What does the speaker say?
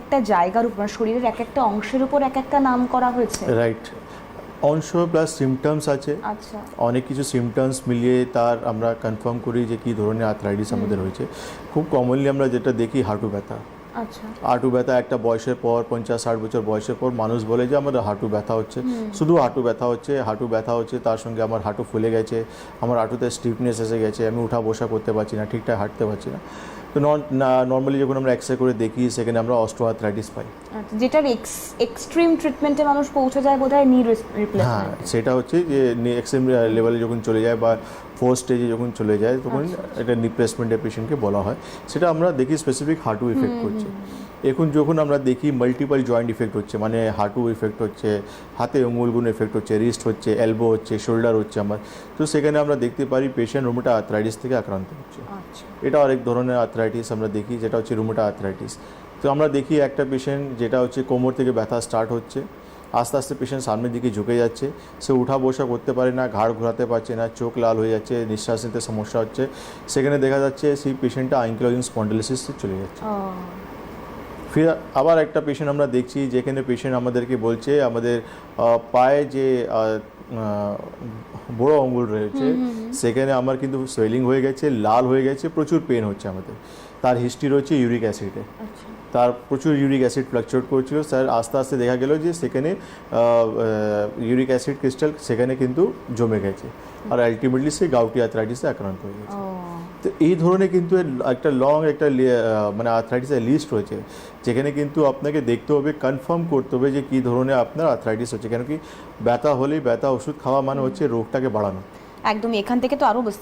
একটা জায়গার উপর শরীরের এক একটা অংশের উপর এক একটা নাম করা হয়েছে, রাইট। অংশ প্লাস সিমটমস আছে, আচ্ছা অনেক কিছু সিমটমস মিলিয়ে তার আমরা কনফার্ম করি যে কী ধরনের আর্থ্রাইটিস আমাদের হয়েছে। খুব কমনলি আমরা যেটা দেখি হাঁটু ব্যথা। আচ্ছা হাঁটু ব্যথা একটা বয়সের পর 50-60 বছর বয়সের পর মানুষ বলে যে আমাদের হাঁটু ব্যথা হচ্ছে, শুধু হাঁটু ব্যথা হচ্ছে, হাঁটু ব্যথা হচ্ছে, তার সঙ্গে আমার হাঁটু ফুলে গেছে, আমার হাঁটুতে স্টিফনেস এসে গেছে, আমি উঠা বসা করতে পারছি না, ঠিকঠাক হাঁটতে পারছি না। তো নর্মালি যখন আমরা এক্সরে করে দেখি সেখানে আমরা অস্টিওআর্থ্রাইটিস পাই। আচ্ছা, যেটার এক্সট্রিম ট্রিটমেন্টে মানুষ পৌঁছে যায় বোধহয় নি হ্যাঁ, রিপ্লেসমেন্ট। সেটা হচ্ছে যে এক্সট্রিম লেভেলে যখন চলে যায় বা 4 স্টেজে যখন চলে যায় তখন এটা রিপ্লেসমেন্টের পেশেন্টকে বলা হয়। সেটা আমরা দেখি স্পেসিফিক হাঁটু ইফেক্ট করছে। এখন যখন আমরা দেখি মাল্টিপল জয়েন্ট ইফেক্ট হচ্ছে, মানে হাঁটু ইফেক্ট হচ্ছে, হাতে আঙুলগুলো ইফেক্ট হচ্ছে, রিস্ট হচ্ছে, এলবো হচ্ছে, শোল্ডার হচ্ছে আমার, তো সেখানে আমরা দেখতে পারি পেশেন্ট রুমেটা আর্থ্রাইটিস থেকে আক্রান্ত হচ্ছে। আচ্ছা এটা আরেক ধরনের আর্থ্রাইটিস আমরা দেখি, যেটা হচ্ছে রুমেটা আর্থ্রাইটিস। তো আমরা দেখি একটা পেশেন্ট যেটা হচ্ছে কোমর থেকে ব্যথা স্টার্ট হচ্ছে, আস্তে আস্তে পেশেন্ট সামনের দিকে ঝুঁকে যাচ্ছে, সে উঠা বসা করতে পারে না, ঘাড় ঘোরাতে পারছে না, চোখ লাল হয়ে যাচ্ছে, নিঃশ্বাস নিতে সমস্যা হচ্ছে। সেখানে দেখা যাচ্ছে সেই পেশেন্টটা অ্যাঙ্কিলোজিং স্পন্ডিলোসিসে চলে যাচ্ছে। ফির আবার একটা পেশেন্ট আমরা দেখছি যেখানে পেশেন্ট আমাদেরকে বলছে আমাদের পায়ে যে বড় আঙুল রয়েছে সেখানে আমার কিন্তু সোয়েলিং হয়ে গেছে, লাল হয়ে গেছে, প্রচুর পেন হচ্ছে আমাদের। তার হিস্ট্রি রয়েছে ইউরিক অ্যাসিডে, আচ্ছা তার প্রচুর ইউরিক অ্যাসিড ফ্লাকচুয়েট করছিল স্যার। আস্তে আস্তে দেখা গেল যে সেখানে ইউরিক অ্যাসিড ক্রিস্টাল সেখানে কিন্তু জমে গেছে, আর আলটিমেটলি সে গাউটি আর্থ্রাইটিসে আক্রান্ত হয়ে গেছে। তো এই ধরনের কিন্তু একটা লং একটা মানে আর্থ্রাইটিসের লিস্ট রয়েছে, যেখানে কিন্তু আপনাকে দেখতে হবে, কনফার্ম করতে হবে যে কী ধরনের আপনার আর্থ্রাইটিস হচ্ছে। কেন কি ব্যথা হলেই ব্যথা ওষুধ খাওয়া মানে হচ্ছে রোগটাকে বাড়ানো। একদম, এখান থেকে তো আরো বুঝতে